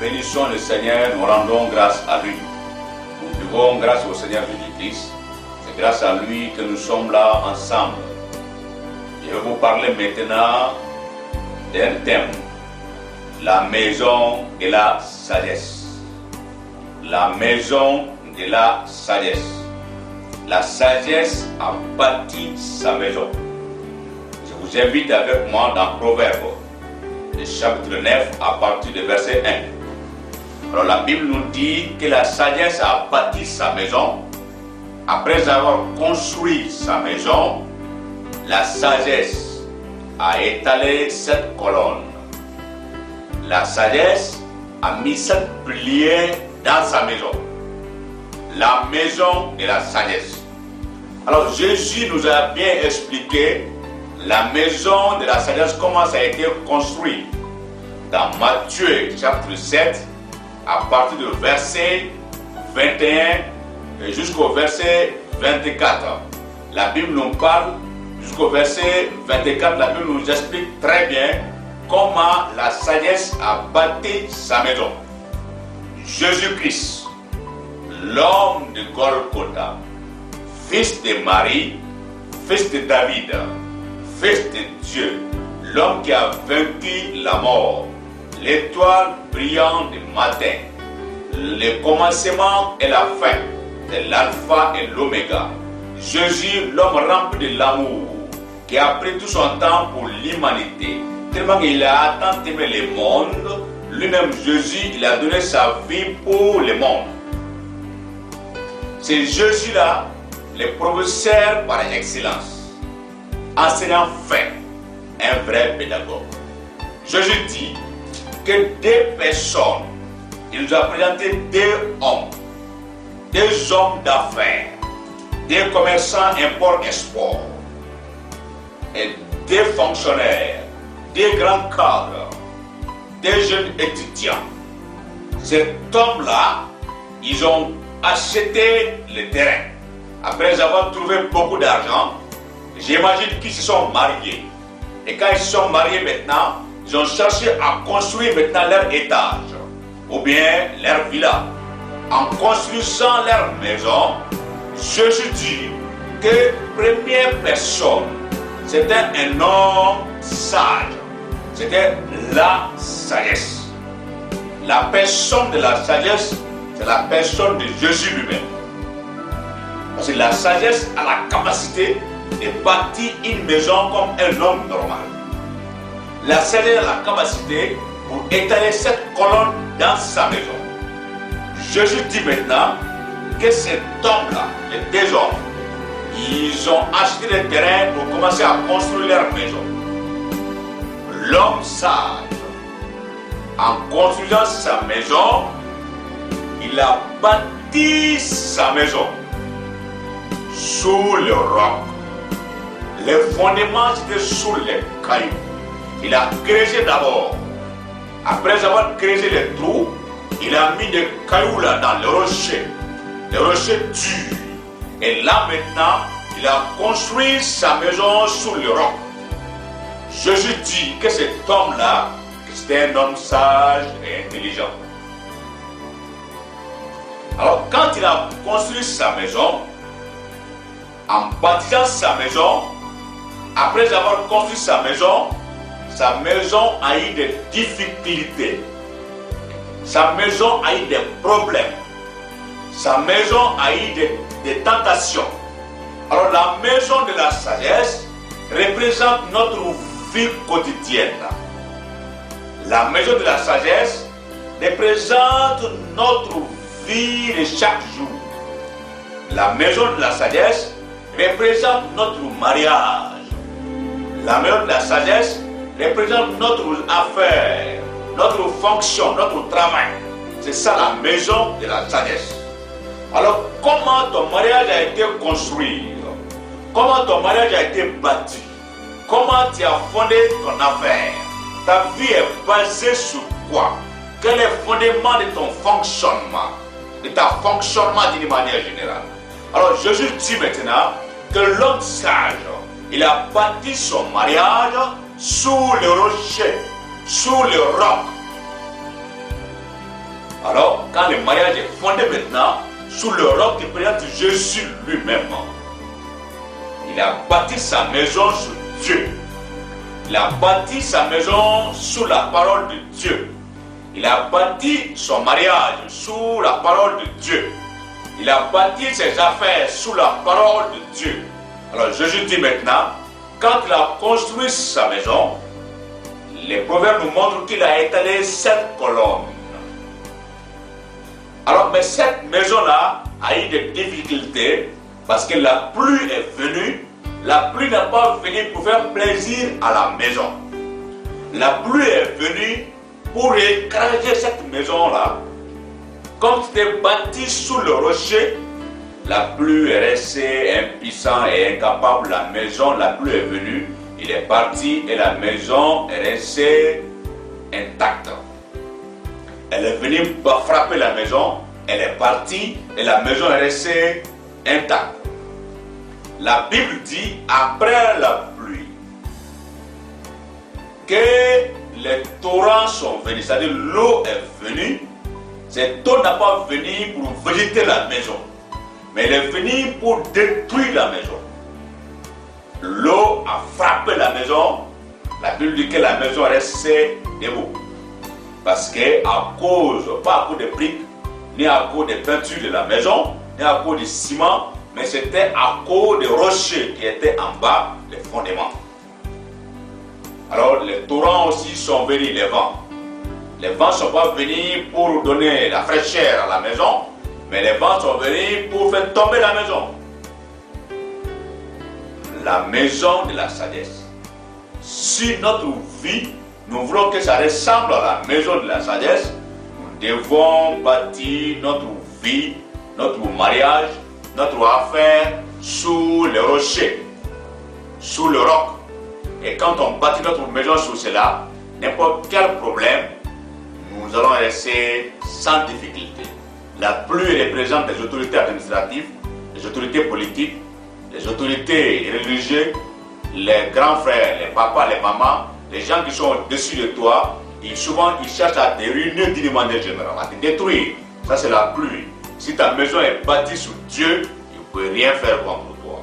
bénissons le Seigneur, nous rendons grâce à lui. Nous devons grâce au Seigneur Jésus-Christ. C'est grâce à lui que nous sommes là ensemble. Je vais vous parler maintenant d'un thème. La maison de la sagesse. La maison de la sagesse. La sagesse a bâti sa maison. Je vous invite avec moi dans Proverbes, le chapitre 9, à partir du verset 1. Alors la Bible nous dit que la sagesse a bâti sa maison. Après avoir construit sa maison, la sagesse a étalé 7 colonnes. La sagesse a mis 7 piliers dans sa maison. La maison de la sagesse. Alors Jésus nous a bien expliqué la maison de la sagesse, comment ça a été construit. Dans Matthieu chapitre 7, à partir du verset 21 jusqu'au verset 24. La Bible nous parle jusqu'au verset 24. La Bible nous explique très bien comment la sagesse a bâti sa maison. Jésus-Christ, l'homme de Golgotha, fils de Marie, fils de David, fils de Dieu, l'homme qui a vaincu la mort, l'étoile brillante du matin, le commencement et la fin, c'est l'alpha et l'oméga. Jésus, l'homme rempli de l'amour, qui a pris tout son temps pour l'humanité, tellement qu'il a tant aimé le monde, lui-même Jésus, il a donné sa vie pour le monde. C'est Jésus-là, le professeur par excellence, enseignant fin, un vrai pédagogue. Jésus dit que deux personnes, il nous a présenté deux hommes d'affaires, des commerçants import-export, et des fonctionnaires, des grands cadres, des jeunes étudiants. Cet homme-là, ils ont acheté le terrain. Après avoir trouvé beaucoup d'argent, j'imagine qu'ils se sont mariés. Et quand ils se sont mariés maintenant, ils ont cherché à construire maintenant leur étage ou bien leur villa. En construisant leur maison, Jésus dit que première personne, c'était un homme sage. C'était la sagesse. La personne de la sagesse, c'est la personne de Jésus lui-même. Parce que la sagesse a la capacité de bâtir une maison comme un homme normal. La sagesse a la capacité pour étaler cette colonne dans sa maison. Jésus dit maintenant que cet homme-là, les deux hommes, ils ont acheté le terrain pour commencer à construire leur maison. L'homme sage, en construisant sa maison, il a bâti sa maison sous le roc. Les fondements étaient sous les cailloux. Il a creusé d'abord. Après avoir creusé les trous, il a mis des cailloux là dans le rocher. Le rocher dur. Et là maintenant, il a construit sa maison sous le roc. Jésus dit que cet homme-là, c'était un homme sage et intelligent. Alors quand il a construit sa maison, en bâtissant sa maison, après avoir construit sa maison a eu des difficultés. Sa maison a eu des problèmes. Sa maison a eu des tentations. Alors la maison de la sagesse représente notre vie quotidienne. La maison de la sagesse représente notre vie de chaque jour. La maison de la sagesse représente notre mariage. La maison de la sagesse représente notre affaire, notre fonction, notre travail. C'est ça la maison de la sagesse. Alors comment ton mariage a été construit? Comment ton mariage a été bâti? Comment tu as fondé ton affaire? Ta vie est basée sur quoi? Quel est le fondement de ton fonctionnement? De ta fonctionnement d'une manière générale. Alors Jésus dit maintenant que l'homme sage, il a bâti son mariage sous le rocher, sous le roc. Alors, quand le mariage est fondé maintenant sous le roc qui présente Jésus lui-même, il a bâti sa maison sur Dieu. Il a bâti sa maison sous la parole de Dieu. Il a bâti son mariage sous la parole de Dieu. Il a bâti ses affaires sous la parole de Dieu. Alors Jésus dit maintenant, quand il a construit sa maison, les proverbes nous montrent qu'il a étalé 7 colonnes. Alors, mais cette maison-là a eu des difficultés parce que la pluie est venue. La pluie n'a pas venu pour faire plaisir à la maison. La pluie est venue pour écraser cette maison-là. Comme c'était bâti sous le rocher, la pluie est restée impuissante et incapable. La maison, la pluie est venue, il est parti et la maison est restée intacte. Elle est venue frapper la maison, elle est partie et la maison est restée intacte. La Bible dit, après la pluie, que les torrents sont venus, c'est-à-dire l'eau est venue. Cette eau n'a pas venu pour végéter la maison, mais elle est venue pour détruire la maison. L'eau a frappé la maison. La Bible dit que la maison est restée debout. Parce que à cause, pas à cause des briques, ni à cause des peintures de la maison, ni à cause du ciment, mais c'était à cause des rochers qui étaient en bas, les fondements. Alors les torrents aussi sont venus, les vents. Les vents ne sont pas venus pour donner la fraîcheur à la maison, mais les vents sont venus pour faire tomber la maison. La maison de la sagesse. Si notre vie, nous voulons que ça ressemble à la maison de la sagesse, nous devons bâtir notre vie, notre mariage, notre affaire sous le rocher, sous le roc. Et quand on bâtit notre maison sous cela, n'importe quel problème, nous allons rester sans difficulté. La pluie représente les autorités administratives, les autorités politiques, les autorités religieuses, les grands frères, les papas, les mamans, les gens qui sont au-dessus de toi, et souvent ils cherchent à te ruiner d'une manière générale, à te détruire. Ça c'est la pluie. Si ta maison est bâtie sur Dieu, il ne peut rien faire contre toi.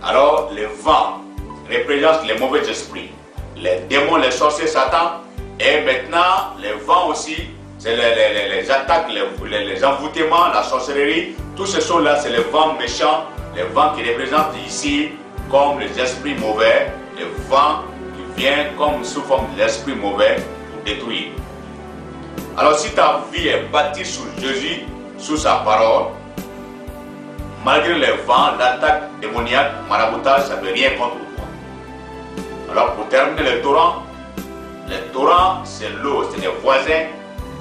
Alors les vents représentent les mauvais esprits, les démons, les sorciers, Satan, et maintenant les vents aussi, c'est les attaques, les envoûtements, la sorcellerie, tous ces choses-là, c'est les vents méchants, les vents qui représentent ici comme les esprits mauvais, les vents qui viennent comme sous forme d'esprits mauvais pour détruire. Alors si ta vie est bâtie sous Jésus, sous sa parole, malgré les vents, l'attaque démoniaque, maraboutage, ça ne veut rien contre toi. Alors pour terminer les torrents, c'est l'eau, c'est les voisins,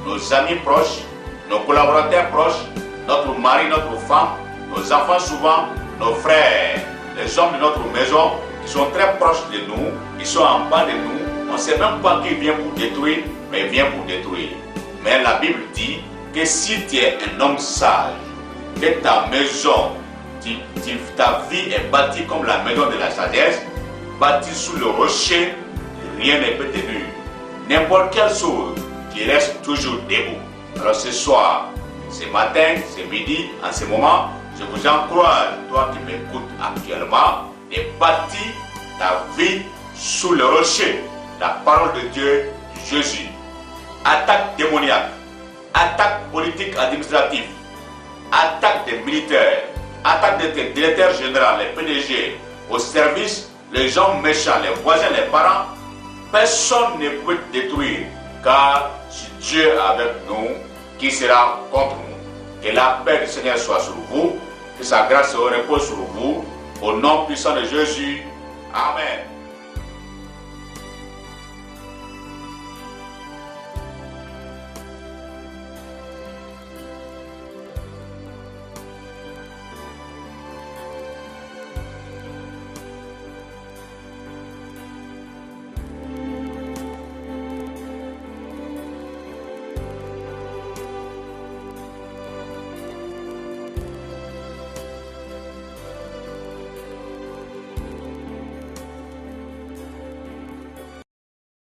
nos amis proches, nos collaborateurs proches, notre mari, notre femme, nos enfants souvent, nos frères, les hommes de notre maison qui sont très proches de nous, ils sont en bas de nous. On ne sait même pas qui vient pour détruire, mais il vient pour détruire. Mais la Bible dit que si tu es un homme sage, que ta maison, ta vie est bâtie comme la maison de la sagesse, bâtie sous le rocher, rien ne peut te nuire. N'importe quelle chose qui reste toujours debout. Alors ce soir, ce matin, ce midi, en ce moment, je vous encourage, toi qui m'écoutes actuellement, de bâtir ta vie sous le rocher, la parole de Dieu, Jésus. Attaque démoniaque, attaque politique administrative, attaque des militaires, attaque des directeurs généraux, les PDG, au service, les hommes méchants, les voisins, les parents. Personne ne peut te détruire, car si Dieu est avec nous, qui sera contre nous? Que la paix du Seigneur soit sur vous, que sa grâce se repose sur vous, au nom puissant de Jésus. Amen.